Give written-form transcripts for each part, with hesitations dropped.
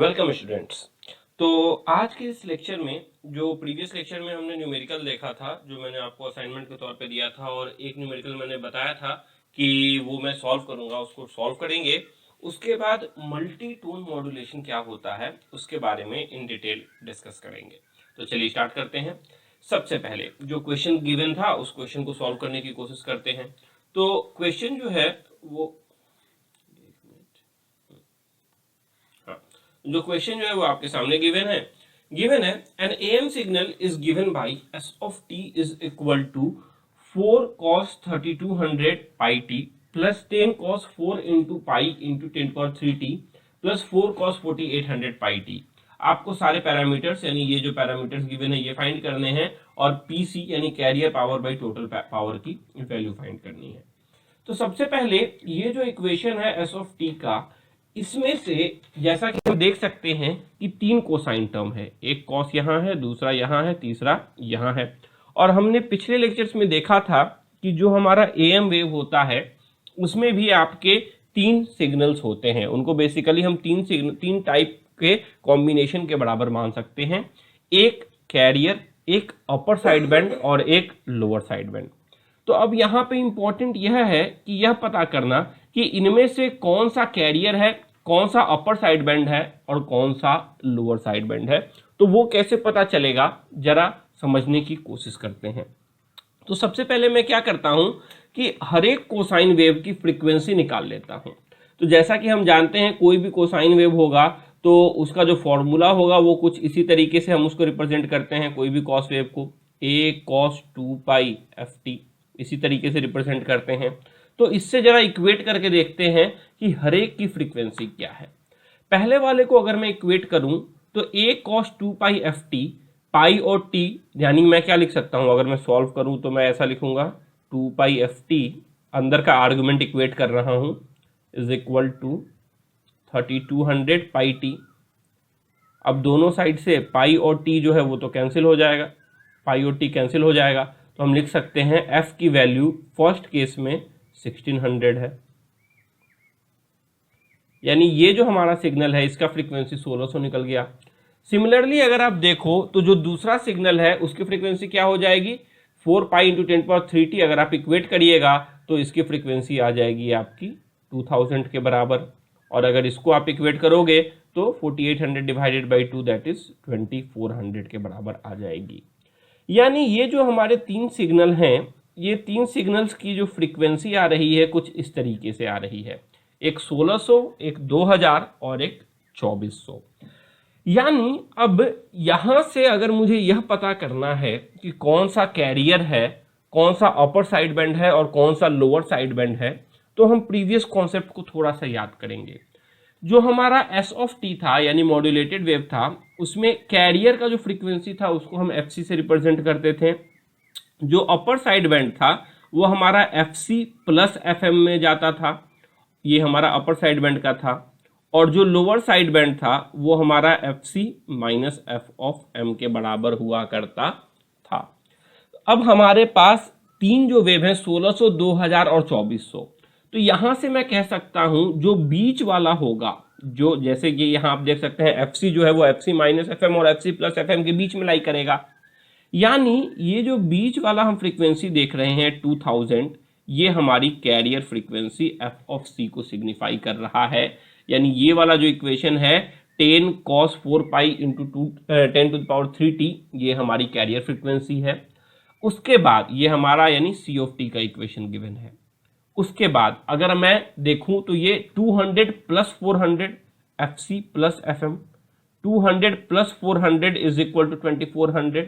Welcome students. तो आज के इस लेक्चर में जो प्रीवियस लेक्चर में हमने न्यूमेरिकल देखा था, जो मैंने आपको असाइनमेंट के तौर पे दिया था, और एक न्यूमेरिकल मैंने बताया था कि वो मैं सॉल्व करूंगा, उसको सॉल्व करेंगे। उसके बाद मल्टी टोन मॉड्यूलेशन क्या होता है उसके बारे में इन डिटेल डिस्कस करेंगे। तो चलिए स्टार्ट करते हैं। सबसे पहले जो क्वेश्चन गिवन था उस क्वेश्चन को सॉल्व करने की कोशिश करते हैं। तो क्वेश्चन जो है वो जो क्वेश्चन जो है वो आपके सामने गिवन है an AM signal is given by S of T is equal to 4 cos 3200 pi T plus 10 cos 4 into pi into 10 power 3 T plus 4 cos 4800 pi T. आपको सारे पैरामीटर्स यानी ये जो पैरामीटर्स गिवन है ये फाइंड करने हैं और पीसी यानी carrier power by total power की वैल्यू फाइंड करनी है। तो सबसे पहले ये जो इक्वेशन है एस ऑफ टी का, इसमें से जैसा कि हम देख सकते हैं कि 3 कोसाइन टर्म है, एक कॉस यहाँ है, दूसरा यहाँ है, तीसरा यहाँ है। और हमने पिछले लेक्चर्स में देखा था कि जो हमारा एएम वेव होता है उसमें भी आपके 3 सिग्नल्स होते हैं, उनको बेसिकली हम 3 टाइप के कॉम्बिनेशन के बराबर मान सकते हैं, एक कैरियर, एक अपर साइड बैंड और एक लोअर साइड बैंड। तो अब यहाँ पे इंपॉर्टेंट यह है कि यह पता करना कि इनमें से कौन सा कैरियर है, कौन सा अपर साइड बैंड है और कौन सा लोअर साइड बैंड है। तो वो कैसे पता चलेगा, जरा समझने की कोशिश करते हैं। तो सबसे पहले मैं क्या करता हूं कि हर एक कोसाइन वेव की फ्रीक्वेंसी निकाल लेता हूं। तो जैसा कि हम जानते हैं कोई भी कोसाइन वेव होगा तो उसका जो फॉर्मूला होगा वो कुछ इसी तरीके से हम उसको रिप्रेजेंट करते हैं। कोई भी कॉस वेव को ए कॉस 2 पाई एफ टी इसी तरीके से रिप्रेजेंट करते हैं। तो इससे जरा इक्वेट करके देखते हैं कि हर एक की फ्रीक्वेंसी क्या है। पहले वाले को अगर मैं इक्वेट करूं तो ए कॉस 2 पाई एफ टी, पाई और टी, यानी मैं क्या लिख सकता हूं, अगर मैं सॉल्व करूं तो मैं ऐसा लिखूंगा 2 पाई एफ टी, अंदर का आर्गुमेंट इक्वेट कर रहा हूं, is equal to 3200 pi T. अब दोनों साइड से पाई और टी जो है वो तो कैंसिल हो जाएगा, पाई और टी कैंसिल हो जाएगा, तो हम लिख सकते हैं f की वैल्यू फर्स्ट केस में 1600 है, यानी ये जो हमारा सिग्नल है इसका फ्रीक्वेंसी 1600 निकल गया। सिमिलरली अगर आप देखो तो जो दूसरा सिग्नल है उसकी फ्रीक्वेंसी क्या हो जाएगी, 4 पाई इंटू 10 पावर 3 टी। अगर आप इक्वेट करिएगा तो इसकी फ्रीक्वेंसी आ जाएगी आपकी 2000 के बराबर, और अगर इसको आप इक्वेट करोगे तो 4800 डिवाइडेड बाई 2 दैट इज 2400 के बराबर आ जाएगी। यानी ये जो हमारे 3 सिग्नल हैं, ये 3 सिग्नल्स की जो फ्रीक्वेंसी आ रही है कुछ इस तरीके से आ रही है, एक 1600, एक 2000 और एक 2400। यानी अब यहां से अगर मुझे यह पता करना है कि कौन सा कैरियर है, कौन सा अपर साइड बैंड है और कौन सा लोअर साइड बैंड है, तो हम प्रीवियस कॉन्सेप्ट को थोड़ा सा याद करेंगे। जो हमारा एस ऑफ टी था यानी मॉड्यूलेटेड वेव था, उसमें कैरियर का जो फ्रीक्वेंसी था उसको हम एफ सी से रिप्रेजेंट करते थे। जो अपर साइड बैंड था वो हमारा F C plus F M में जाता था, ये हमारा अपर साइड बैंड का था। और जो लोअर साइड बैंड था वो हमारा F C minus F of M के बराबर हुआ करता था। अब हमारे पास 3 जो वेव हैं 1600, 2000 और 2400। तो यहां से मैं कह सकता हूं जो बीच वाला होगा, जो जैसे कि यहां आप देख सकते हैं एफ सी जो है वो F C minus F M और F C plus F M के बीच में लाई करेगा। यानी ये जो बीच वाला हम फ्रीक्वेंसी देख रहे हैं 2000, ये हमारी कैरियर फ्रीक्वेंसी एफ ऑफ सी को सिग्निफाई कर रहा है। यानी ये वाला जो इक्वेशन है 10 cos 4 pi into 10 to the power 3 T, ये हमारी कैरियर फ्रीक्वेंसी है। उसके बाद ये हमारा यानी सी ऑफ टी का इक्वेशन गिवन है। उसके बाद अगर मैं देखूं तो ये 200 plus 400 F C plus F M, 200 plus 400 is equal to 2400,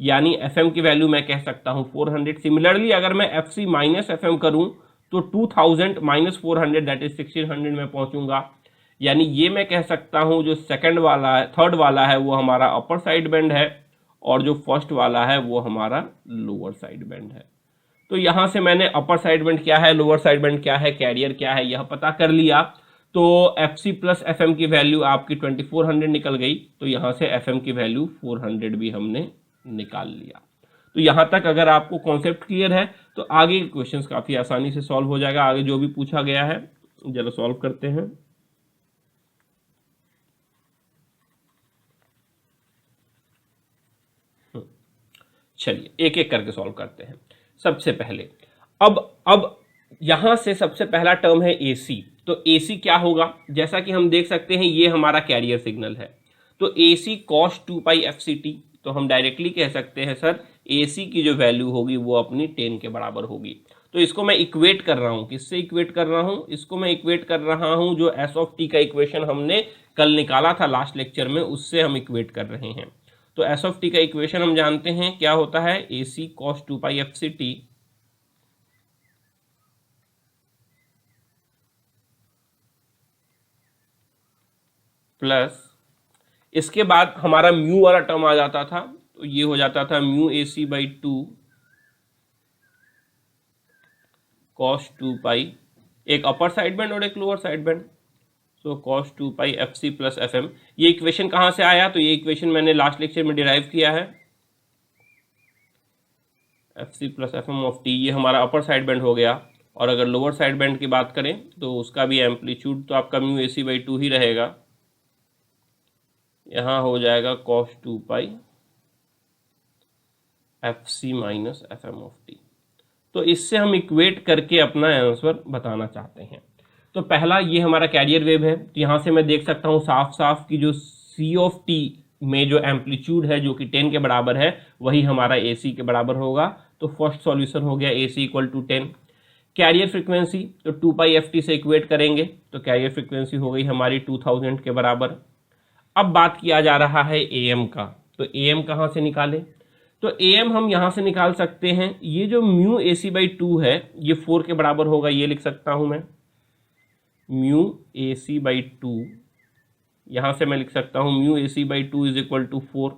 यानी एफ एम की वैल्यू मैं कह सकता हूं 400। सिमिलरली अगर मैं F C minus F M करूं तो 2000 माइनस 400 दैट इज 1600 में पहुंचूंगा। यानी ये मैं कह सकता हूं जो सेकंड वाला है, थर्ड वाला है वो हमारा अपर साइड बैंड है और जो फर्स्ट वाला है वो हमारा लोअर साइड बैंड है। तो यहां से मैंने अपर साइड बैंड क्या है, लोअर साइड बैंड क्या है, कैरियर क्या है, यह पता कर लिया। तो F C plus F M की वैल्यू आपकी 2400 निकल गई, तो यहां से एफ एम की वैल्यू 400 भी हमने निकाल लिया। तो यहां तक अगर आपको कॉन्सेप्ट क्लियर है तो आगे के क्वेश्चंस काफी आसानी से सॉल्व हो जाएगा। आगे जो भी पूछा गया है जरा सॉल्व करते हैं। चलिए एक एक करके सॉल्व करते हैं। सबसे पहले अब यहां से सबसे पहला टर्म है AC। तो AC क्या होगा, जैसा कि हम देख सकते हैं ये हमारा कैरियर सिग्नल है, तो AC cos 2 पाई FCT। तो हम डायरेक्टली कह सकते हैं सर AC की जो वैल्यू होगी वो अपनी 10 के बराबर होगी। तो इसको मैं इक्वेट कर रहा हूं, किससे इक्वेट कर रहा हूं, इसको मैं इक्वेट कर रहा हूं जो S ऑफ T का इक्वेशन हमने कल निकाला था लास्ट लेक्चर में, उससे हम इक्वेट कर रहे हैं। तो S ऑफ T का इक्वेशन हम जानते हैं क्या होता है, AC cos 2 pi FCT plus इसके बाद हमारा म्यू वाला टर्म आ जाता था, तो ये हो जाता था म्यू AC/2 cos 2 पाई, एक अपर साइड बैंड और एक लोअर साइड बैंड, सो cos 2 पाई FC प्लस FM। ये इक्वेशन कहाँ से आया, तो ये इक्वेशन मैंने लास्ट लेक्चर में डिराइव किया है। FC plus FM of T ये हमारा अपर साइड बैंड हो गया, और अगर लोअर साइड बैंड की बात करें तो उसका भी एम्पलीट्यूड तो आपका म्यू AC/2 ही रहेगा, यहाँ हो जाएगा cos 2 pi FC minus FM of T। तो इससे हम इक्वेट करके अपना आंसर बताना चाहते हैं। तो पहला ये हमारा कैरियर वेव है, तो यहाँ से मैं देख सकता हूँ साफ साफ कि जो C ऑफ T में जो एम्पलीट्यूड है जो कि 10 के बराबर है वही हमारा AC के बराबर होगा। तो फर्स्ट सॉल्यूशन हो गया AC equal to 10। Carrier frequency तो 2 पाई FT से इक्वेट करेंगे, तो कैरियर फ्रिक्वेंसी हो गई हमारी 2000 के बराबर। अब बात किया जा रहा है AM का, तो AM कहाँ से निकालें, तो AM हम यहाँ से निकाल सकते हैं, ये जो म्यू AC/2 है ये 4 के बराबर होगा, ये लिख सकता हूँ मैं म्यू AC/2, यहाँ से मैं लिख सकता हूँ mu AC/2 is equal to 4,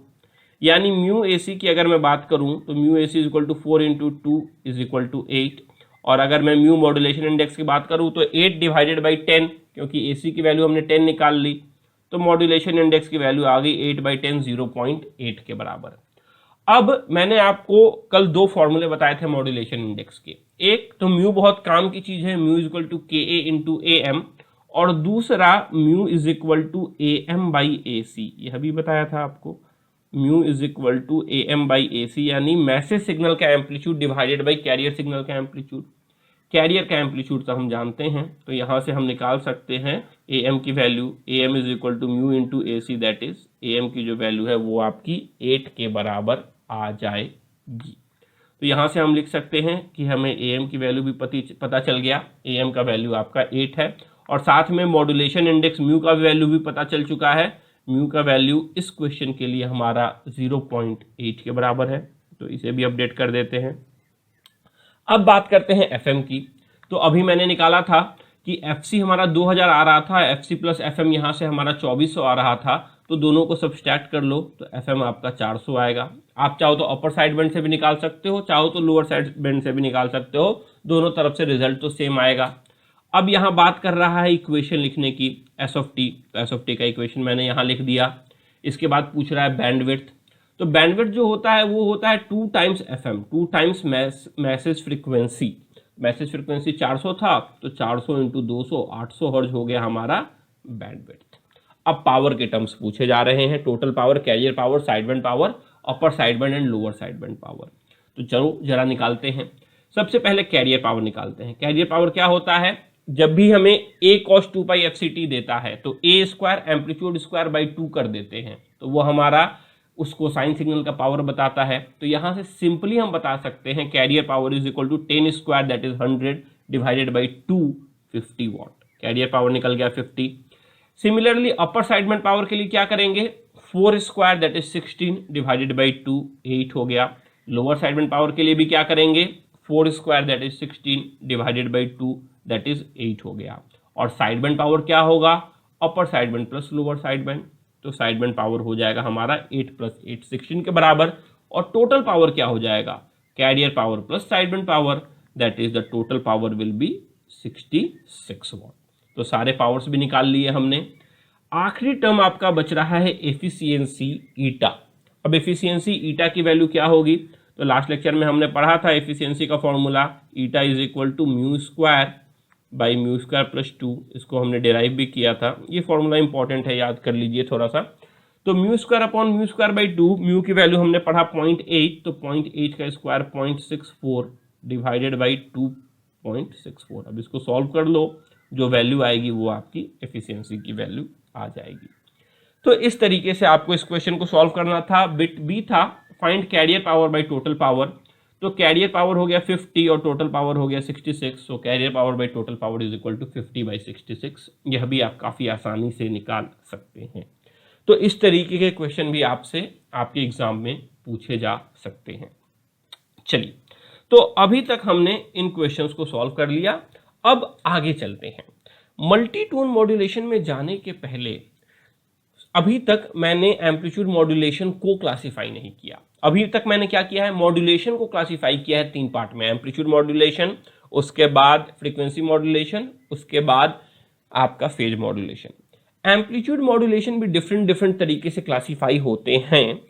यानी म्यू AC की अगर मैं बात करूँ तो mu AC is equal to 4 into 2 is equal to 8, और अगर मैं म्यू मॉड्यूलेशन इंडेक्स की बात करूँ तो 8 डिवाइडेड बाई 10, क्योंकि AC की वैल्यू हमने 10 निकाल ली, तो मॉड्यूलेशन इंडेक्स की वैल्यू आ गई 8/10 0.8 के बराबर। अब मैंने आपको कल दो फॉर्मूले बताए थे मॉड्यूलेशन इंडेक्स के, एक तो म्यू बहुत काम की चीज है, mu is equal to KA into AM, और दूसरा mu is equal to AM/AC, यह भी बताया था आपको, mu is equal to AM/AC, यानी मैसेज सिग्नल का amplitude divided by carrier signal का एम्पलीट्यूड। कैरियर का एम्पलीट्यूड तो हम जानते हैं, तो यहाँ से हम निकाल सकते हैं AM की वैल्यू, AM is equal to mu into AC, that is AM की जो वैल्यू है वो आपकी 8 के बराबर आ जाएगी। तो यहाँ से हम लिख सकते हैं कि हमें AM की वैल्यू भी पता चल गया, AM का वैल्यू आपका 8 है, और साथ में मॉड्यूलेशन इंडेक्स म्यू का वैल्यू भी पता चल चुका है, म्यू का वैल्यू इस क्वेश्चन के लिए हमारा 0.8 के बराबर है, तो इसे भी अपडेट कर देते हैं। अब बात करते हैं FM की, तो अभी मैंने निकाला था कि FC हमारा 2000 आ रहा था, FC प्लस FM यहाँ से हमारा 2400 आ रहा था, तो दोनों को सब्सट्रैक्ट कर लो तो FM आपका 400 आएगा। आप चाहो तो अपर साइड बैंड से भी निकाल सकते हो, चाहो तो लोअर साइड बैंड से भी निकाल सकते हो, दोनों तरफ से रिजल्ट तो सेम आएगा। अब यहाँ बात कर रहा है इक्वेशन लिखने की S ऑफ T, तो S ऑफ T का इक्वेशन मैंने यहाँ लिख दिया। इसके बाद पूछ रहा है बैंडविड्थ, तो बैंडविड्थ जो होता है वो होता है 2 times FM, 2 times message frequency. Message frequency 400 था, तो 400 इंटू 200 800 हर्ट्ज हो गया हमारा बैंडविड्थ। अब पावर के टर्म्स पूछे जा रहे हैं, total power, carrier power, side band power, upper side band and lower side band power. तो चलो जरा निकालते हैं। सबसे पहले कैरियर पावर निकालते हैं। कैरियर पावर क्या होता है, जब भी हमें A cos 2 पाई FCT देता है तो A square amplitude square by 2 कर देते हैं, तो वो हमारा उसको साइन सिग्नल का पावर बताता है। तो यहाँ से सिंपली हम बता सकते हैं carrier power is equal to 10 square that is 100 divided by 2 50 watt. Carrier power निकल गया 50। Similarly upper side band power के लिए क्या करेंगे, 4 square that is 16 divided by 2 8 हो गया। लोअर साइड बैंड पावर के लिए भी क्या करेंगे, 4 square that is 16 divided by 2 that is 8 हो गया। और साइड बैंड पावर क्या होगा, अपर side band plus lower side band, तो साइड बैंड पावर हो जाएगा हमारा 8 प्लस 8 16 के बराबर। और टोटल पावर क्या हो जाएगा, carrier power plus side band power, that is the total power will be 66 watt. तो सारे पावर्स भी निकाल लिए हमने। आखिरी टर्म आपका बच रहा है एफिशिएंसी ईटा। अब एफिशिएंसी ईटा की वैल्यू क्या होगी, तो लास्ट लेक्चर में हमने पढ़ा था एफिशिएंसी का formula, eta is equal to mu square by mu square plus 2, इसको हमने डिराइव भी किया था। ये फॉर्मूला इंपॉर्टेंट है, याद कर लीजिए थोड़ा सा। तो mu square upon mu square by 2, mu की वैल्यू हमने पढ़ा 0.8, तो 0.8 का स्क्वायर 0.64 डिवाइडेड बाई 2.64। अब इसको सॉल्व कर लो, जो वैल्यू आएगी वो आपकी एफिशिएंसी की वैल्यू आ जाएगी। तो इस तरीके से आपको इस क्वेश्चन को सॉल्व करना था। बिट बी था find carrier power by total power, तो कैरियर पावर हो गया 50 और टोटल पावर हो गया 66, so carrier power by total power is equal to 50/66। यह भी आप काफ़ी आसानी से निकाल सकते हैं। तो इस तरीके के क्वेश्चन भी आपसे आपके एग्जाम में पूछे जा सकते हैं। चलिए, तो अभी तक हमने इन क्वेश्चंस को सॉल्व कर लिया। अब आगे चलते हैं। मल्टी टोन मॉड्यूलेशन में जाने के पहले अभी तक मैंने एम्पलीट्यूड मॉड्यूलेशन को क्लासिफाई नहीं किया। अभी तक मैंने क्या किया है, मॉड्यूलेशन को क्लासिफाई किया है 3 पार्ट में, एम्पलीट्यूड मॉड्यूलेशन, उसके बाद फ्रीक्वेंसी मॉड्यूलेशन, उसके बाद आपका फेज मॉड्यूलेशन। एम्पलीट्यूड मॉड्यूलेशन भी डिफरेंट तरीके से क्लासिफाई होते हैं।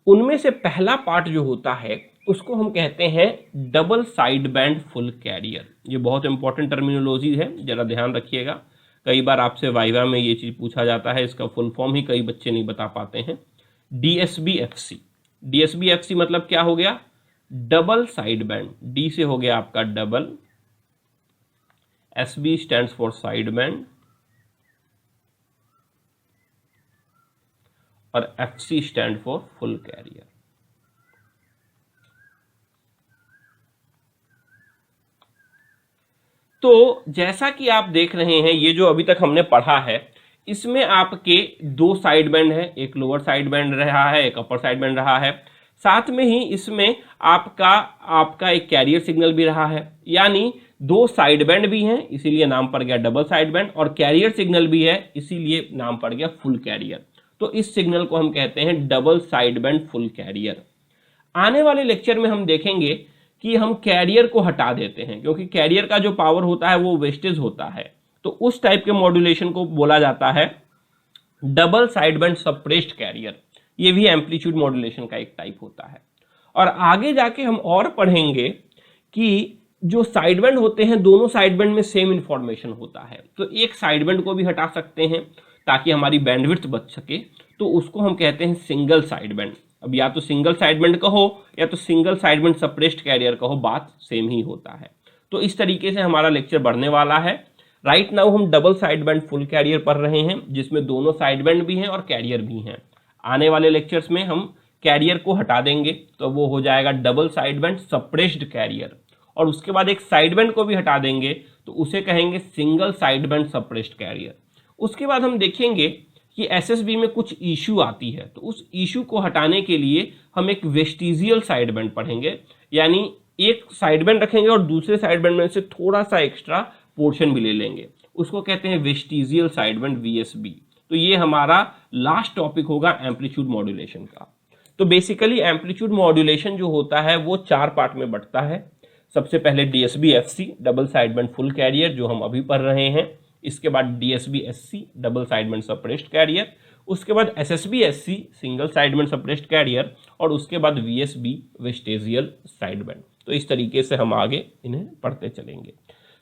उनमें से पहला पार्ट जो होता है उसको हम कहते हैं double side band full carrier. ये बहुत इंपॉर्टेंट टर्मिनोलॉजी है, जरा ध्यान रखिएगा। कई बार आपसे वाइवा में ये चीज़ पूछा जाता है, इसका फुल फॉर्म ही कई बच्चे नहीं बता पाते हैं। DSB-FC, DSB-FC मतलब क्या हो गया, डबल साइड बैंड। डी से हो गया आपका double, SB stands for side band, और FC stand for full carrier. तो जैसा कि आप देख रहे हैं, ये जो अभी तक हमने पढ़ा है इसमें आपके 2 साइड बैंड है, एक लोअर साइड बैंड रहा है, एक अपर साइड बैंड रहा है। साथ में ही इसमें आपका एक कैरियर सिग्नल भी रहा है, यानी 2 साइड बैंड भी हैं, इसीलिए नाम पड़ गया डबल साइड बैंड, और कैरियर सिग्नल भी है, इसीलिए नाम पड़ गया फुल कैरियर। तो इस सिग्नल को हम कहते हैं double side band full carrier. आने वाले लेक्चर में हम देखेंगे कि हम कैरियर को हटा देते हैं, क्योंकि कैरियर का जो पावर होता है वो वेस्टेज होता है। तो उस टाइप के मॉड्यूलेशन को बोला जाता है double side band suppressed career. ये भी एम्पलीट्यूड मॉड्यूलेशन का एक टाइप होता है। और आगे जाके हम और पढ़ेंगे कि जो साइड बैंड होते हैं, दोनों साइड बैंड में सेम इंफॉर्मेशन होता है, तो एक साइड बैंड को भी हटा सकते हैं ताकि हमारी बैंडविड्थ बच सके, तो उसको हम कहते हैं सिंगल साइड बैंड। अब या तो सिंगल साइड बैंड कहो या तो single side band suppressed career कहो, बात सेम ही होता है। तो इस तरीके से हमारा लेक्चर बढ़ने वाला है। राइट नाउ हम double side band full carrier पढ़ रहे हैं, जिसमें दोनों साइड बैंड भी हैं और कैरियर भी हैं। आने वाले लेक्चर्स में हम कैरियर को हटा देंगे, तो वो हो जाएगा double side band suppressed carrier, और उसके बाद एक साइड बैंड को भी हटा देंगे तो उसे कहेंगे single side band suppressed carrier. उसके बाद हम देखेंगे कि एसएसबी में कुछ इशू आती है, तो उस इशू को हटाने के लिए हम एक वेस्टिजियल साइड बैंड पढ़ेंगे, यानी एक साइड बैंड रखेंगे और दूसरे साइड बैंड में से थोड़ा सा एक्स्ट्रा पोर्शन भी ले लेंगे, उसको कहते हैं वेस्टिजियल साइड बैंड VSB। तो ये हमारा लास्ट टॉपिक होगा एम्पलीट्यूड मॉड्यूलेशन का। तो बेसिकली एम्पलीट्यूड मॉड्यूलेशन जो होता है वो 4 पार्ट में बंटता है। सबसे पहले DSB-FC double side band full carrier, जो हम अभी पढ़ रहे हैं। इसके बाद DSB-SC double side band suppressed carrier, उसके बाद SSB-SC single side band suppressed carrier, और उसके बाद VSB वेस्टेजियल साइड बैंड। तो इस तरीके से हम आगे इन्हें पढ़ते चलेंगे।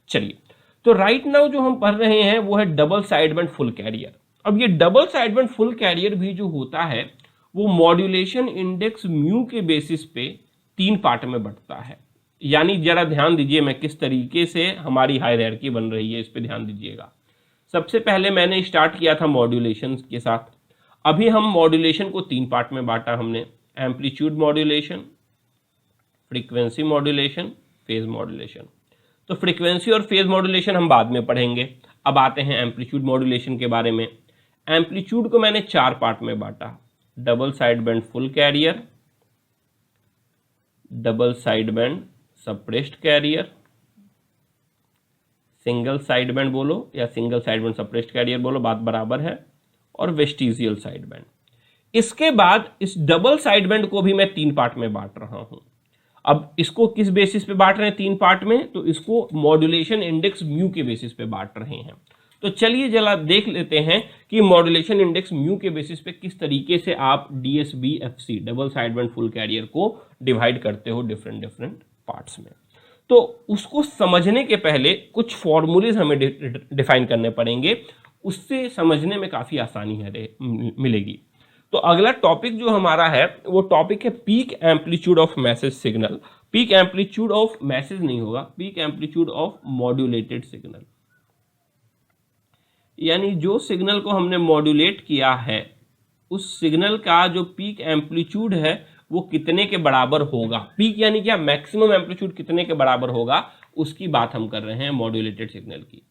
चलिए, तो राइट नाउ जो हम पढ़ रहे हैं वो है double side band full carrier. अब ये double side band full carrier भी जो होता है वो मॉड्यूलेशन इंडेक्स म्यू के बेसिस पे 3 पार्ट में बंटता है। यानी जरा ध्यान दीजिए मैं किस तरीके से हमारी हायरार्की बन रही है, इस पे ध्यान दीजिएगा। सबसे पहले मैंने स्टार्ट किया था मॉड्यूलेशन के साथ। अभी हम मॉड्यूलेशन को 3 पार्ट में बांटा हमने, amplitude modulation, frequency modulation, phase modulation. तो फ्रीक्वेंसी और फेज मॉड्यूलेशन हम बाद में पढ़ेंगे। अब आते हैं एम्पलीट्यूड मॉड्यूलेशन के बारे में। एम्पलीट्यूड को मैंने 4 पार्ट में बांटा, double side band full carrier, double side band suppressed carrier, single side band बोलो या single side band suppressed carrier बोलो, बात बराबर है, और वेस्टिजियल साइड बैंड। इसके बाद इस डबल साइड बैंड को भी मैं 3 पार्ट में बांट रहा हूं। अब इसको किस बेसिस पे बांट रहे हैं 3 पार्ट में, तो इसको मॉड्यूलेशन इंडेक्स म्यू के बेसिस पे बांट रहे हैं। तो चलिए जरा देख लेते हैं कि मॉड्यूलेशन इंडेक्स म्यू के बेसिस पे किस तरीके से आप DSB-FC double side band full carrier को डिवाइड करते हो डिफरेंट पार्ट्स में। तो उसको समझने के पहले कुछ फॉर्मूलेज हमें डिफाइन करने पड़ेंगे, उससे समझने में काफ़ी आसानी मिलेगी। तो अगला टॉपिक जो हमारा है वो टॉपिक है peak amplitude of message signal. Peak amplitude of message नहीं होगा, peak amplitude of modulated signal, यानी जो सिग्नल को हमने मॉड्यूलेट किया है उस सिग्नल का जो पीक एम्पलीट्यूड है वो कितने के बराबर होगा। पीक यानी क्या, मैक्सिमम एम्पलीट्यूड कितने के बराबर होगा, उसकी बात हम कर रहे हैं मॉड्यूलेटेड सिग्नल की।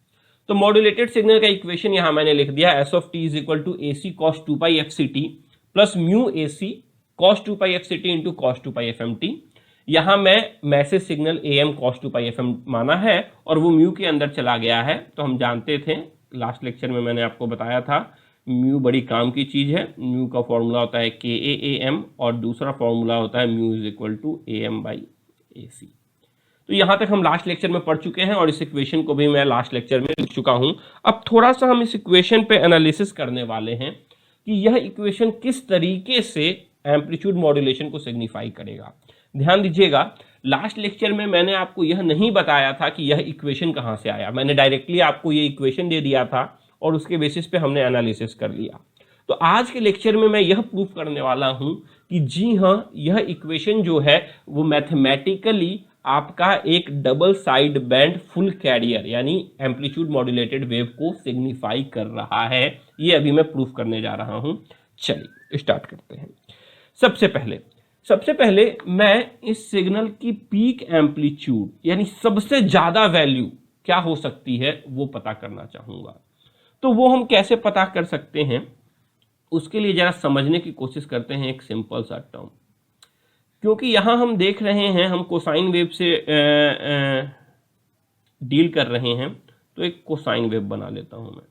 तो मॉड्यूलेटेड सिग्नल का इक्वेशन यहां मैंने लिख दिया, S of T is equal to A C cos 2 pi F C T plus mu A C cos 2 pi F C T into cos 2 pi F M T. यहां मैं message signal A M cos 2 pi F M माना है और वो mu के अंदर चला गया है। तो हम जानते थे, लास्ट लेक्चर में मैंने आपको बताया था, म्यू बड़ी काम की चीज है। म्यू का फॉर्मूला होता है के ए एम और दूसरा फॉर्मूला होता है mu is equal to A M by A C. तो यहां तक हम लास्ट लेक्चर में पढ़ चुके हैं और इस इक्वेशन को भी मैं लास्ट लेक्चर में लिख चुका हूं। अब थोड़ा सा हम इस इक्वेशन पे एनालिसिस करने वाले हैं कि यह इक्वेशन किस तरीके से एम्पलीट्यूड मॉड्यूलेशन को सिग्निफाई करेगा। ध्यान दीजिएगा, लास्ट लेक्चर में मैंने आपको यह नहीं बताया था कि यह इक्वेशन कहां से आया, मैंने डायरेक्टली आपको यह इक्वेशन दे दिया था और उसके बेसिस पे हमने एनालिसिस कर लिया। तो आज के लेक्चर में मैं यह प्रूफ करने वाला हूं कि जी हाँ, यह इक्वेशन जो है वो मैथमेटिकली आपका एक double side band full carrier यानी एम्पलीट्यूड मॉड्यूलेटेड वेव को सिग्निफाई कर रहा है। ये अभी मैं प्रूफ करने जा रहा हूं। चलिए स्टार्ट करते हैं। सबसे पहले मैं इस सिग्नल की पीक एम्पलीट्यूड यानी सबसे ज्यादा वैल्यू क्या हो सकती है वो पता करना चाहूंगा। तो वो हम कैसे पता कर सकते हैं, उसके लिए जरा समझने की कोशिश करते हैं एक सिंपल सा टर्म। क्योंकि यहां हम देख रहे हैं हम कोसाइन वेव से डील कर रहे हैं, तो एक कोसाइन वेव बना लेता हूं मैं।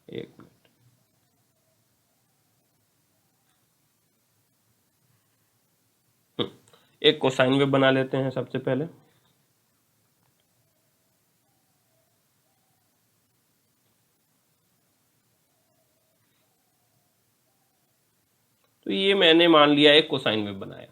एक मिनट, एक कोसाइन वेव बना लेते हैं सबसे पहले। तो ये मैंने मान लिया एक कोसाइन वेव बनाया।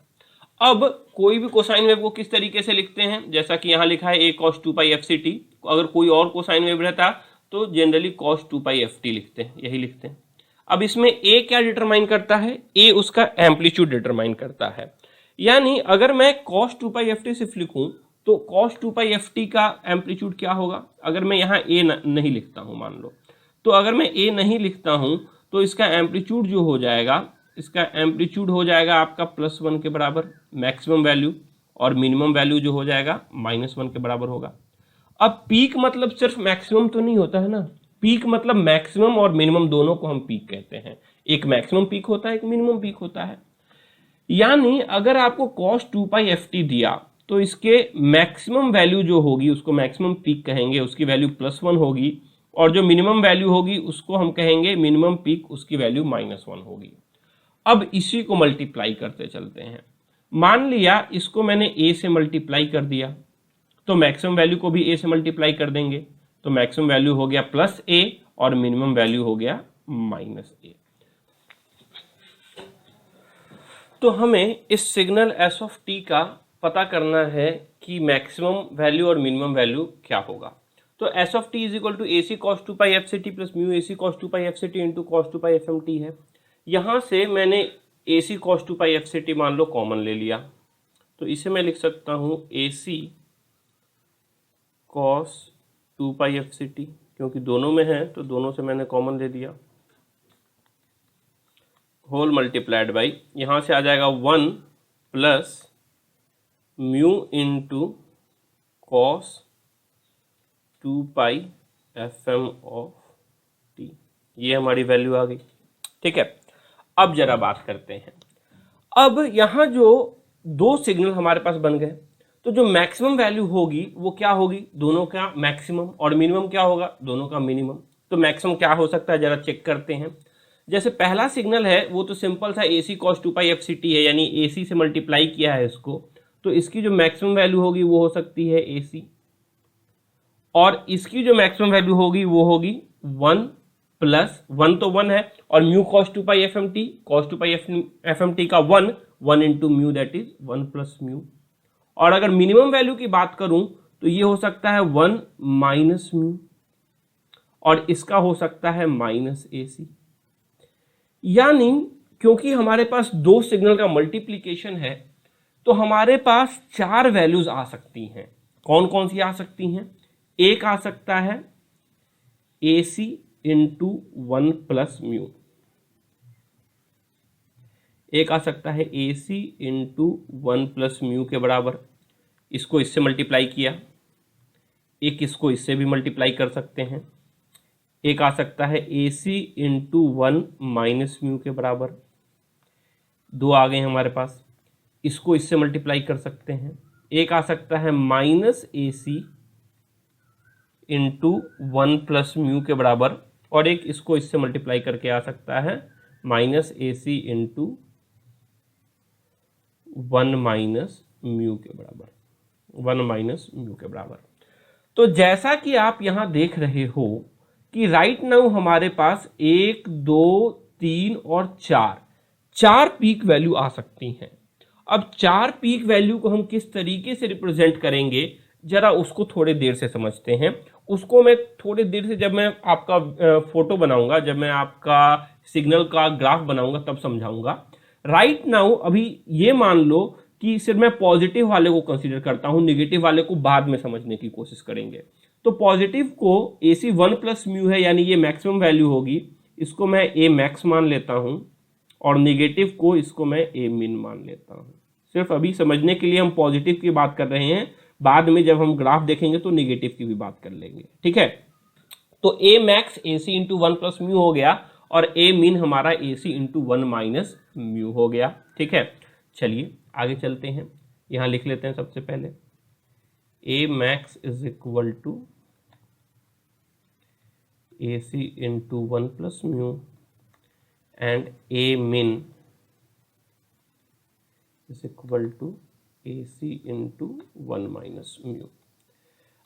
अब कोई भी कोसाइन वेव को किस तरीके से लिखते हैं, जैसा कि यहां लिखा है a cos 2 pi F C T. अगर कोई और कोसाइन वेव रहता तो generally cos 2 pi F T लिखते हैं, यही लिखते हैं। अब इसमें a क्या डिटरमाइन करता है, a उसका एम्पलीट्यूड डिटरमाइन करता है। यानी अगर मैं cos 2 पाई एफ टी सिर्फ लिखूं तो cos 2 पाई एफ टी का एम्पलीट्यूड क्या होगा। अगर मैं यहाँ a नहीं लिखता हूं मान लो, तो अगर मैं a नहीं लिखता हूं तो इसका एम्पलीट्यूड जो हो जाएगा, इसका एम्पलीट्यूड हो जाएगा आपका +1 के बराबर मैक्सिमम वैल्यू, और मिनिमम वैल्यू जो हो जाएगा -1 के बराबर होगा। अब पीक मतलब सिर्फ मैक्सिमम तो नहीं होता है ना, पीक मतलब मैक्सिमम और मिनिमम दोनों को हम पीक कहते हैं। एक मैक्सिमम पीक होता है, एक मिनिमम पीक होता है। यानी अगर आपको cos 2 पाई एफ टी दिया तो इसके मैक्सिमम वैल्यू जो होगी उसको मैक्सिमम पीक कहेंगे, उसकी वैल्यू +1 होगी, और जो मिनिमम वैल्यू होगी उसको हम कहेंगे मिनिमम पीक, उसकी वैल्यू -1 होगी। अब इसी को मल्टीप्लाई करते चलते हैं। मान लिया इसको मैंने a से मल्टीप्लाई कर दिया तो मैक्सिमम वैल्यू को भी a से मल्टीप्लाई कर देंगे, तो मैक्सिमम वैल्यू हो गया +a और मिनिमम वैल्यू हो गया -a। तो हमें इस सिग्नल s ऑफ t का पता करना है कि मैक्सिमम वैल्यू और मिनिमम वैल्यू क्या होगा। तो s of t is equal to A C cos 2 pi F C T plus mu A C cos 2 pi F C T into cos 2 pi F M T है। यहां से मैंने A C cos 2 pi F C T मान लो common ले लिया, तो इसे मैं लिख सकता हूं ए C cos 2 pi F C T, क्योंकि दोनों में है तो दोनों से मैंने कॉमन ले दिया, होल मल्टीप्लाइड बाई, यहां से आ जाएगा 1 plus mu into cos 2 pi F M of T, ये हमारी वैल्यू आ गई। ठीक है, अब जरा बात करते हैं। अब यहां जो दो सिग्नल हमारे पास बन गए, तो जो मैक्सिमम वैल्यू होगी वो क्या होगी, दोनों का मैक्सिमम, और मिनिमम क्या होगा, दोनों का मिनिमम। तो मैक्सिमम क्या हो सकता है जरा चेक करते हैं। जैसे पहला सिग्नल है वो तो सिंपल सा ए C cos 2 pi F C T है, यानी ए सी से मल्टीप्लाई किया है इसको, तो इसकी जो मैक्सिमम वैल्यू होगी वो हो सकती है ए सी, और इसकी जो मैक्सिमम वैल्यू होगी वो होगी 1 प्लस 1 तो 1 है, और mu cos 2 pi F M T, cos 2 pi F M T का 1 into mu that is 1 plus mu. और अगर मिनिमम वैल्यू की बात करूं तो ये हो सकता है 1 माइनस म्यू और इसका हो सकता है माइनस AC। यानी क्योंकि हमारे पास दो सिग्नल का मल्टीप्लीकेशन है तो हमारे पास 4 वैल्यूज आ सकती हैं। कौन कौन सी आ सकती हैं? एक आ सकता है AC इंटू 1 प्लस म्यू, एक आ सकता है AC इंटू 1 प्लस म्यू के बराबर, इसको इससे मल्टीप्लाई किया, एक इसको इससे भी मल्टीप्लाई कर सकते हैं। एक आ सकता है AC इंटू 1 माइनस म्यू के बराबर, दो आ गए हमारे पास, इसको इससे मल्टीप्लाई कर सकते हैं। एक आ सकता है minus AC into 1 plus mu के बराबर और एक इसको इससे मल्टीप्लाई करके आ सकता है minus AC into 1 minus mu के बराबर, 1 माइनस म्यू के बराबर। तो जैसा कि आप यहां देख रहे हो कि राइट नाउ हमारे पास 1 2 3 और 4 पीक वैल्यू आ सकती हैं। अब 4 पीक वैल्यू को हम किस तरीके से रिप्रेजेंट करेंगे जरा उसको थोड़ी देर से समझते हैं। उसको मैं थोड़ी देर से जब मैं आपका फोटो बनाऊंगा, जब मैं आपका सिग्नल का ग्राफ बनाऊंगा तब समझाऊंगा। राइट नाउ अभी ये मान लो कि सिर्फ मैं पॉजिटिव वाले को कंसीडर करता हूं, निगेटिव वाले को बाद में समझने की कोशिश करेंगे। तो पॉजिटिव को AC 1 प्लस म्यू है यानी ये मैक्सिमम वैल्यू होगी, इसको मैं A मैक्स मान लेता हूं और निगेटिव को इसको मैं A मिन मान लेता हूं। सिर्फ अभी समझने के लिए हम पॉजिटिव की बात कर रहे हैं, बाद में जब हम ग्राफ देखेंगे तो निगेटिव की भी बात कर लेंगे, ठीक है। तो A max AC into 1 plus mu हो गया और A मिन हमारा AC इंटू 1 माइनस म्यू हो गया, ठीक है। चलिए आगे चलते हैं, यहां लिख लेते हैं सबसे पहले A max is equal to AC into 1 plus mu and A min is equal to AC into 1 minus mu.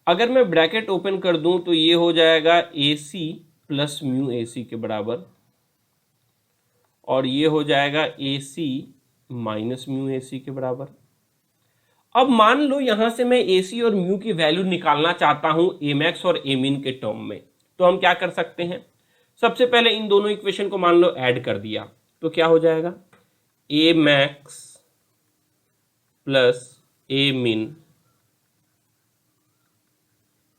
अगर मैं ब्रैकेट ओपन कर दूं तो ये हो जाएगा AC प्लस म्यू AC के बराबर और ये हो जाएगा AC माइनस म्यू AC के बराबर। अब मान लो यहां से मैं AC और म्यू की वैल्यू निकालना चाहता हूं A मैक्स और A मिन के टर्म में, तो हम क्या कर सकते हैं? सबसे पहले इन दोनों इक्वेशन को मान लो ऐड कर दिया तो क्या हो जाएगा? A मैक्स प्लस A मिन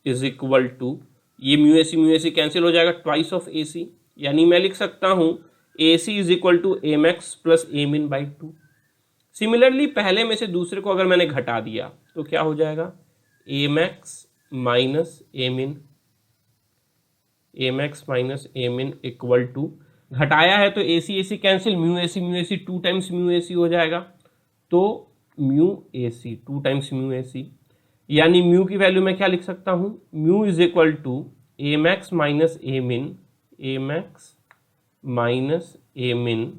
इज इक्वल टू, ये म्यू AC कैंसिल हो जाएगा, ट्वाइस ऑफ AC, यानी मैं लिख सकता हूं AC is equal to A max plus A min by 2। Similarly पहले में से दूसरे को अगर मैंने घटा दिया तो क्या हो जाएगा? A max minus A min, A max minus A min equal to, घटाया है तो AC cancel, mu AC 2 times mu AC हो जाएगा, तो mu AC 2 times mu AC, यानी म्यू की वैल्यू मैं क्या लिख सकता हूं? Mu is equal to A max minus A min, A max minus A min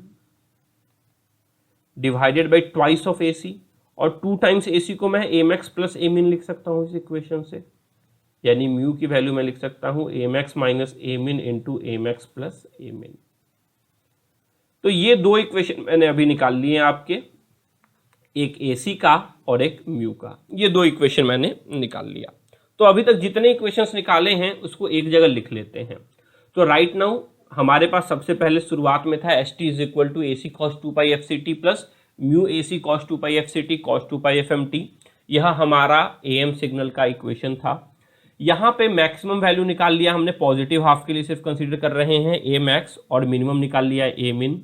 divided by twice of AC, और 2 टाइम्स AC को मैं A मैक्स प्लस A मिन लिख सकता हूं इस इक्वेशन से, यानी म्यू की वैल्यू मैं लिख सकता हूं A मैक्स माइनस A मिन into A max plus A मिन। तो ये दो इक्वेशन मैंने अभी निकाल लिए हैं आपके, एक AC का और एक म्यू का, ये दो इक्वेशन मैंने निकाल लिया। तो अभी तक जितने इक्वेशंस निकाले हैं उसको एक जगह लिख लेते हैं। तो राइट नाउ हमारे पास सबसे पहले शुरुआत में था ST is equal to AC cos 2 pi FCT plus mu AC cos 2 pi FCT cos 2 pi FMT, यह हमारा AM सिग्नल का इक्वेशन था। यहाँ पे मैक्सिमम वैल्यू निकाल लिया हमने, पॉजिटिव हाफ के लिए सिर्फ कंसीडर कर रहे हैं A मैक्स, और मिनिमम निकाल लिया A मिन,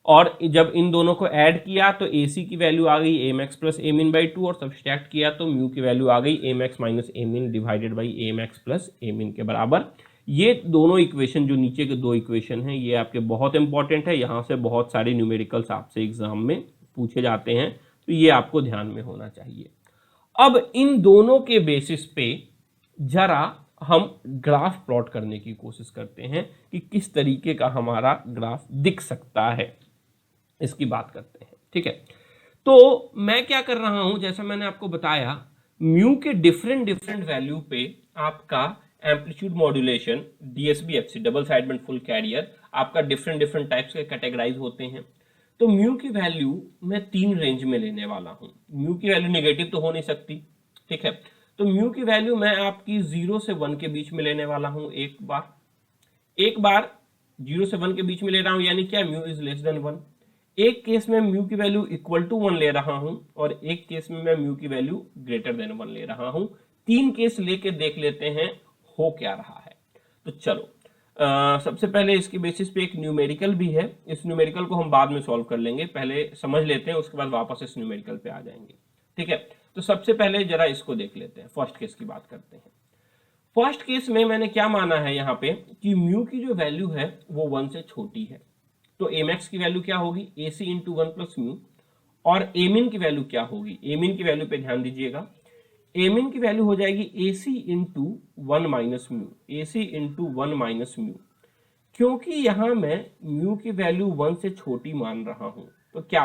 और जब इन दोनों को ऐड किया तो AC की वैल्यू आ गई A max plus A min by 2, और सब्सट्रैक्ट किया तो म्यू की वैल्यू आ गई A max minus A min divided by A max plus A मिन के बराबर। ये दोनों इक्वेशन, जो नीचे के दो इक्वेशन हैं, ये आपके बहुत इंपॉर्टेंट है, यहाँ से बहुत सारे न्यूमेरिकल्स आपसे एग्जाम में पूछे जाते हैं, तो ये आपको ध्यान में होना चाहिए। अब इन दोनों के बेसिस पे जरा हम ग्राफ प्लॉट करने की कोशिश करते हैं कि किस तरीके का हमारा ग्राफ दिख सकता है, इसकी बात करते हैं, ठीक है। तो मैं क्या कर रहा हूं, जैसा मैंने आपको बताया, म्यू के डिफरेंट वैल्यू पे आपका amplitude modulation DSB FC double sideband full carrier आपका डिफरेंट टाइप्स के कैटेगराइज होते हैं। तो म्यू की वैल्यू मैं 3 रेंज में लेने वाला हूं। म्यू की वैल्यू नेगेटिव तो हो नहीं सकती, ठीक है, तो म्यू की वैल्यू मैं आपकी 0 से 1 के बीच में लेने वाला हूं। एक बार 0 से 1 के बीच में ले रहा हूं, यानी क्या, म्यू इज लेस देन 1। एक केस में म्यू की वैल्यू इक्वल टू 1 ले रहा हूं और एक केस में मैं म्यू की वैल्यू ग्रेटर देन 1 ले रहा हूं। 3 केस लेके देख लेते हैं हो क्या रहा है। तो चलो सबसे पहले इसके बेसिस पे एक न्यूमेरिकल भी है, इस न्यूमेरिकल को हम बाद में सॉल्व कर लेंगे, पहले समझ लेते हैं, उसके बाद वापस इस न्यूमेरिकल पे आ जाएंगे। ठीक है, तो सबसे पहले जरा इसको देख लेते हैं, फर्स्ट केस की बात करते हैं। फर्स्ट केस में मैंने क्या माना है यहाँ पे कि म्यू की जो वैल्यू है वो 1 से छोटी है, तो एमएक्स की वैल्यू क्या होगी, ए सी इंटू 1 प्लस म्यू। और एमिन की वैल्यू क्या होगी, एमिन की वैल्यू पे ध्यान दीजिएगा, एमिन की वैल्यू हो जाएगी ए सी into 1 minus mu, A C into 1 minus mu. क्योंकि यहां मैं म्यू की वैल्यू 1 से छोटी मान रहा हूं, तो क्या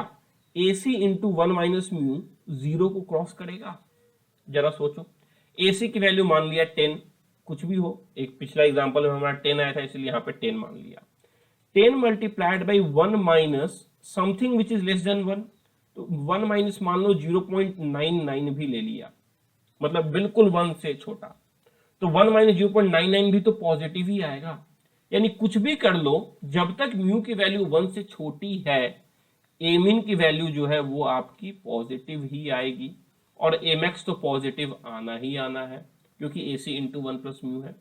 ए सी इंटू 1 माइनस म्यू 0 को क्रॉस करेगा? जरा सोचो, ए सी की वैल्यू मान लिया 10, कुछ भी हो, एक पिछला एग्जांपल में हमारा 10 आया था इसलिए यहां पे 10 मान लिया। 10 multiplied by 1 minus something which is less than 1, तो 1 माइनस मान लो 0.99 भी ले लिया, मतलब बिल्कुल 1 से छोटा, तो 1 माइनस 0.99 भी तो पॉजिटिव ही आएगा। यानी कुछ भी कर लो, जब तक म्यू की वैल्यू 1 से छोटी है, एमिन की वैल्यू जो है वो आपकी पॉजिटिव ही आएगी, और एमएक्स तो पॉजिटिव आना ही आना है क्योंकि ए सी इंटू 1 प्लस म्यू है।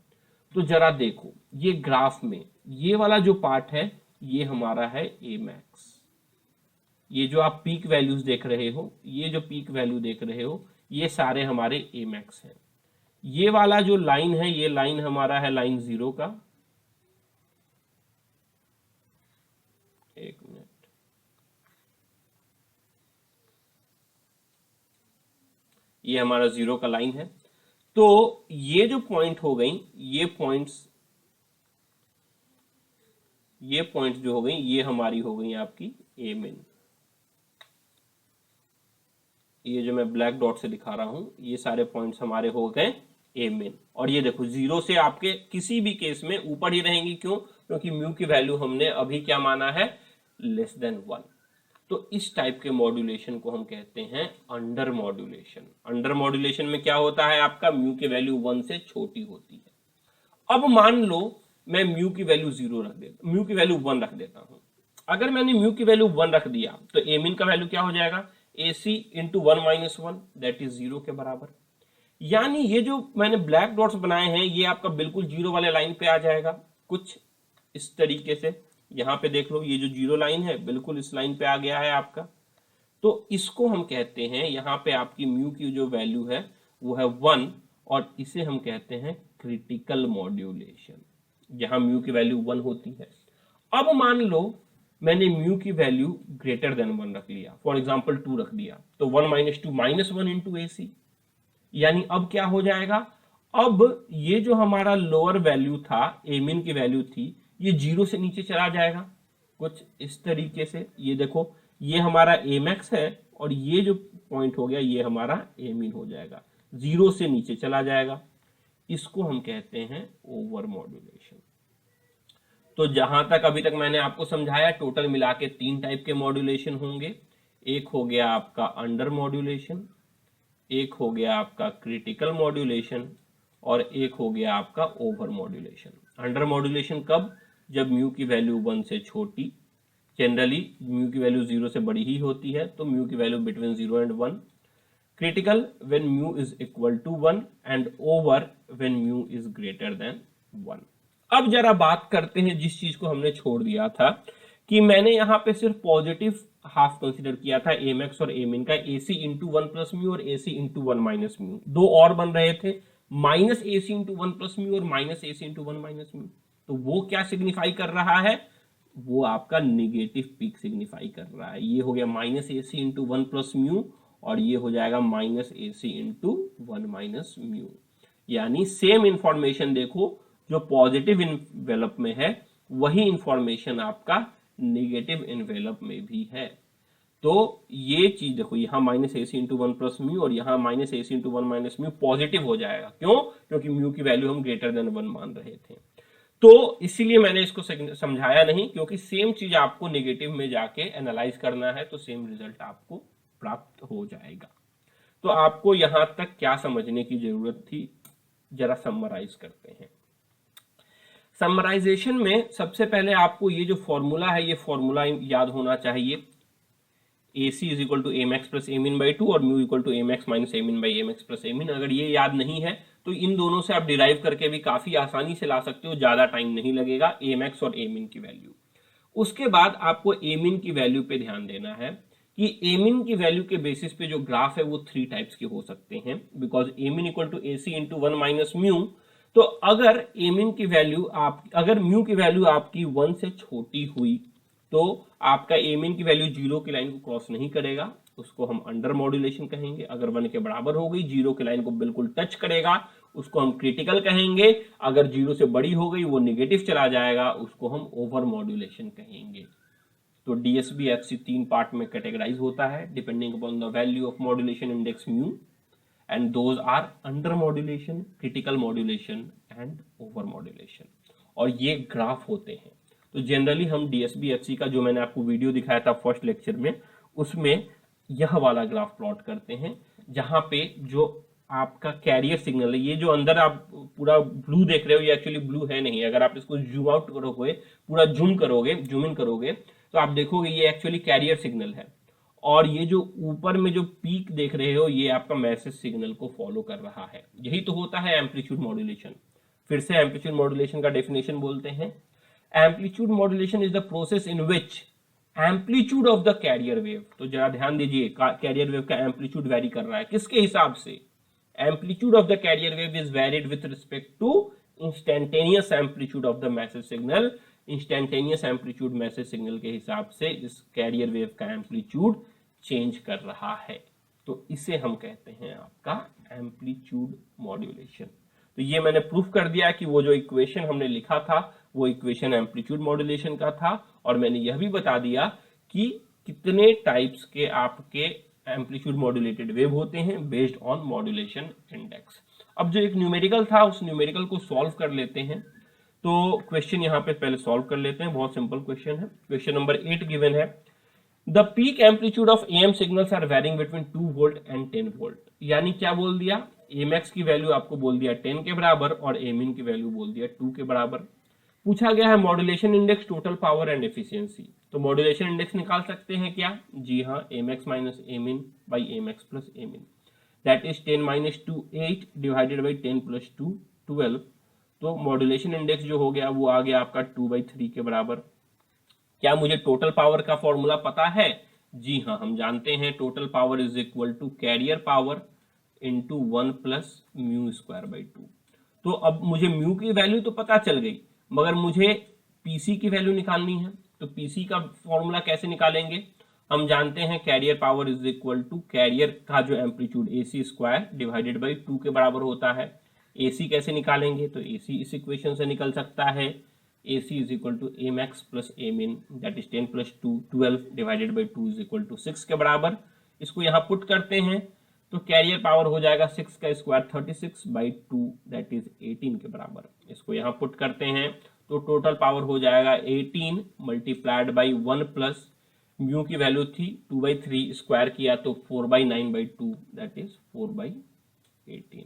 तो जरा देखो ये ग्राफ में ये वाला जो पार्ट है ये हमारा है एमएक्स, ये जो आप पीक वैल्यूज देख रहे हो, ये जो पीक वैल्यू देख रहे हो, ये सारे हमारे एमएक्स हैं। ये वाला जो लाइन है ये लाइन हमारा है लाइन 0 का, एक मिनट, ये हमारा 0 का लाइन है। तो ये जो पॉइंट हो गई, ये पॉइंट्स जो हो गई ये हमारी हो गई आपकी ए मिन। ये जो मैं ब्लैक डॉट से दिखा रहा हूं ये सारे पॉइंट्स हमारे हो गए ए मिन। और ये देखो 0 से आपके किसी भी केस में ऊपर ही रहेंगी, क्यों, क्योंकि म्यू की वैल्यू हमने अभी क्या माना है, लेस देन 1। तो इस टाइप के मॉड्यूलेशन को हम कहते हैं अंडर मॉड्यूलेशन। अंडर मॉड्यूलेशन में क्या होता है, आपका म्यू की वैल्यू 1 से छोटी होती है। अब मान लो मैं म्यू की वैल्यू 0 रख देता, म्यू की वैल्यू 1 रख देता हूं। अगर मैंने म्यू की वैल्यू 1 रख दिया तो एमिन का वैल्यू क्या हो जाएगा, ए सी इंटू 1 माइनस 1 दैट इज 0 के बराबर। यानी ये जो मैंने ब्लैक डॉट्स बनाए हैं ये आपका बिल्कुल 0 वाले लाइन पे आ जाएगा, कुछ इस तरीके से। यहां पे देख लो ये जो 0 लाइन है बिल्कुल इस लाइन पे आ गया है आपका। तो इसको हम कहते हैं, यहां पे आपकी म्यू की जो वैल्यू है वो है 1, और इसे हम कहते हैं क्रिटिकल मॉड्यूलेशन, जहां म्यू की वैल्यू 1 होती है। अब मान लो मैंने म्यू की वैल्यू ग्रेटर देन 1 रख लिया, फॉर एग्जांपल 2 रख दिया, तो 1 माइनस 2 माइनस 1 इंटू ए सी। यानी अब क्या हो जाएगा, अब ये जो हमारा लोअर वैल्यू था, एमिन की वैल्यू थी, ये 0 से नीचे चला जाएगा कुछ इस तरीके से। ये देखो ये हमारा एमएक्स है और ये जो पॉइंट हो गया ये हमारा एमिन हो जाएगा, 0 से नीचे चला जाएगा। इसको हम कहते हैं ओवर मॉड्यूलेशन। तो जहां तक अभी तक मैंने आपको समझाया, टोटल मिला के 3 टाइप के मॉड्यूलेशन होंगे। एक हो गया आपका अंडर मॉड्यूलेशन, एक हो गया आपका क्रिटिकल मॉड्यूलेशन, और एक हो गया आपका ओवर मॉड्यूलेशन। अंडर मॉड्यूलेशन कब, जब म्यू की वैल्यू 1 से छोटी, जनरली म्यू की वैल्यू 0 से बड़ी ही होती है, तो म्यू की वैल्यू between 0 and 1। Critical when mu is equal to 1, and over when mu is greater than 1। अब जरा बात करते हैं जिस चीज को हमने छोड़ दिया था, कि मैंने यहां पे सिर्फ पॉजिटिव हाफ कंसीडर किया था एमएक्स और एमिन का, ए सी इंटू 1 प्लस म्यू और ए सी इंटू 1 माइनस म्यू। 2 और बन रहे थे, माइनस ए सी इंटू 1 प्लस म्यू और माइनस ए सी इंटू 1 माइनस म्यू। तो वो क्या सिग्निफाई कर रहा है, वो आपका निगेटिव पीक सिग्निफाई कर रहा है। ये हो गया माइनस ए सी इंटू 1 प्लस म्यू, और ये हो जाएगा माइनस ए सी इंटू 1 माइनस म्यू। यानी सेम इंफॉर्मेशन देखो, जो पॉजिटिव इन्वेलप में है वही इंफॉर्मेशन आपका नेगेटिव इन्वेलप में भी है। तो ये चीज देखो, यहां माइनस ए सी इंटू 1 प्लस म्यू और यहां माइनस ए सी इंटू 1 माइनस म्यू पॉजिटिव हो जाएगा। क्यों, क्योंकि म्यू की वैल्यू हम ग्रेटर देन 1 मान रहे थे। तो इसीलिए मैंने इसको समझाया नहीं, क्योंकि सेम चीज आपको नेगेटिव में जाके एनालाइज करना है तो सेम रिजल्ट आपको प्राप्त हो जाएगा। तो आपको यहां तक क्या समझने की जरूरत थी, जरा समराइज करते हैं। समराइजेशन में सबसे पहले आपको ये जो फॉर्मूला है, ये फॉर्मूला याद होना चाहिए। AC is equal to M X plus M in by 2 और mu equal to M X minus M in by M X plus M in. अगर ये याद नहीं है तो इन दोनों से आप डिराइव करके भी काफी आसानी से ला सकते हो, ज्यादा टाइम नहीं लगेगा, एम एक्स और एम इन की वैल्यू। उसके बाद आपको एम इन की वैल्यू पे ध्यान देना है कि एम इन की वैल्यू के बेसिस पे जो ग्राफ है वो 3 टाइप्स के हो सकते हैं, because M in equal to AC into 1 minus mu. तो अगर एम इन की वैल्यू अगर म्यू की वैल्यू आपकी 1 से छोटी हुई तो आपका एम इन की वैल्यू 0 की लाइन को क्रॉस नहीं करेगा, उसको हम अंडर मॉड्यूलेशन कहेंगे। अगर 1 के बराबर हो गई, 0 की लाइन को बिल्कुल टच करेगा, उसको हम क्रिटिकल कहेंगे। अगर 0 से बड़ी हो गई, वो निगेटिव चला जाएगा, उसको हम ओवर मॉड्यूलेशन कहेंगे। तो DSB-FC 3 पार्ट में कैटेगराइज होता है depending upon the value of modulation index mu, and those are under modulation, critical modulation and over modulation. और ये ग्राफ होते हैं। तो जनरली हम DSB-FC का जो मैंने आपको वीडियो दिखाया था फर्स्ट लेक्चर में, उसमें यह वाला ग्राफ प्लॉट करते हैं, जहां पे जो आपका कैरियर सिग्नल है, ये जो अंदर आप पूरा ब्लू देख रहे हो, ये एक्चुअली ब्लू है नहीं। अगर आप इसको जूम आउट करोगे, पूरा जूम इन करोगे, तो आप देखोगे ये एक्चुअली कैरियर सिग्नल है। और ये जो ऊपर में जो पीक देख रहे हो, ये आपका मैसेज सिग्नल को फॉलो कर रहा है। यही तो होता है एम्पलीट्यूड मॉड्यूलेशन। फिर से एम्पलीट्यूड मॉड्यूलेशन का डेफिनेशन बोलते हैं। Amplitude modulation is the process in which amplitude of the carrier wave, तो जरा ध्यान दीजिए, कैरियर वेव का एम्पलीट्यूड वेरी कर रहा है, किसके हिसाब से? Amplitude of the carrier wave is varied with respect to instantaneous amplitude of the message signal. Instantaneous amplitude message signal के हिसाब से इस कैरियर वेव का एम्पलीट्यूड चेंज कर रहा है। तो इसे हम कहते हैं आपका एम्पलीट्यूड मॉड्यूलेशन। तो ये मैंने प्रूफ कर दिया कि वो जो इक्वेशन हमने लिखा था वो इक्वेशन एम्पलीट्यूड मॉड्यूलेशन का था। और मैंने यह भी बता दिया कि कितने टाइप्स के आपके एम्पलीट्यूड मॉड्यूलेटेड वेव होते हैं बेस्ड ऑन मॉड्यूलेशन इंडेक्स। अब जो एक न्यूमेरिकल था, उस न्यूमेरिकल को सॉल्व कर लेते हैं। तो क्वेश्चन यहाँ पे पहले सॉल्व कर लेते हैं, बहुत सिंपल क्वेश्चन है। क्वेश्चन नंबर 8 गिवन है, the peak amplitude of AM signals are varying between 2 volt and 10 volt. यानी क्या बोल दिया, एमएक्स की वैल्यू आपको बोल दिया 10 के बराबर और एमिन की वैल्यू बोल दिया 2 के बराबर। पूछा गया है modulation index, total power and efficiency. तो मॉड्यूलेशन इंडेक्स निकाल सकते हैं क्या? जी हाँ, max minus min by max plus min, that is 10 minus 2 8 divided by 10 plus 2 12। तो मॉड्यूलेशन इंडेक्स जो हो गया वो आ गया आपका 2/3 के बराबर। क्या मुझे टोटल पावर का फॉर्मूला पता है? जी हाँ, हम जानते हैं total power is equal to carrier power into 1 plus mu square by 2। तो अब मुझे म्यू की वैल्यू तो पता चल गई, मगर मुझे पीसी की वैल्यू निकालनी है। तो पीसी का फॉर्मूला कैसे निकालेंगे? हम जानते हैं carrier power is equal to carrier का जो amplitude AC square divided by 2 के बराबर होता है। AC कैसे निकालेंगे? तो AC इस इक्वेशन से निकल सकता है, AC is equal to max plus min, that is 10 plus 2 12 divided by 2 is equal to 6 के बराबर। इसको यहाँ पुट करते हैं तो कैरियर पावर हो जाएगा 6 का स्क्वायर 36 बाई 2 दैट इज 18 के बराबर। इसको यहाँ पुट करते हैं तो टोटल पावर हो जाएगा 18 मल्टीप्लाइड बाई 1 प्लस म्यू की वैल्यू थी 2/3, स्क्वायर किया तो 4/9/2 दैट इज 4/18।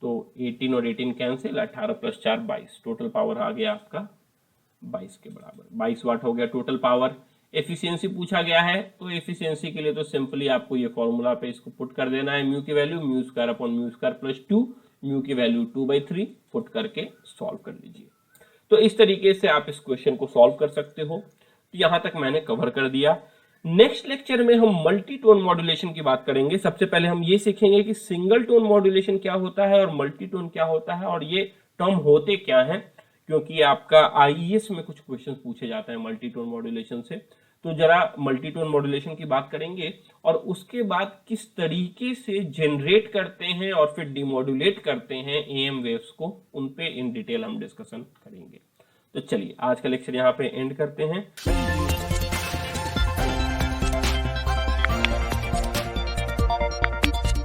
तो 18 और 18 कैंसिल, 18 प्लस 4 22, टोटल पावर आ गया आपका 22 के बराबर। 22 वाट हो गया टोटल पावर। एफिशिएंसी पूछा गया है, तो एफिशिएंसी के लिए तो सिंपली आपको ये फॉर्मूला पे इसको पुट कर देना है, म्यू की value mu square upon mu square plus 2, mu की वैल्यू 2/3 पुट करके सॉल्व कर लीजिए। तो इस तरीके से आप इस क्वेश्चन को सॉल्व कर सकते हो। तो यहां तक मैंने कवर कर दिया। नेक्स्ट लेक्चर में हम मल्टी टोन मॉड्यूलेशन की बात करेंगे। सबसे पहले हम ये सीखेंगे कि सिंगल टोन मॉड्यूलेशन क्या होता है और मल्टी टोन क्या होता है और ये टर्म होते क्या हैं, क्योंकि आपका IES में कुछ क्वेश्चन पूछे जाते हैं मल्टी टोन मॉड्यूलेशन से। तो जरा मल्टी टोन मॉड्यूलेशन की बात करेंगे और उसके बाद किस तरीके से जनरेट करते हैं और फिर डिमॉड्यूलेट करते हैं AM वेव्स को, उन पे इन डिटेल हम डिस्कशन करेंगे। तो चलिए आज का लेक्चर यहाँ पे एंड करते हैं।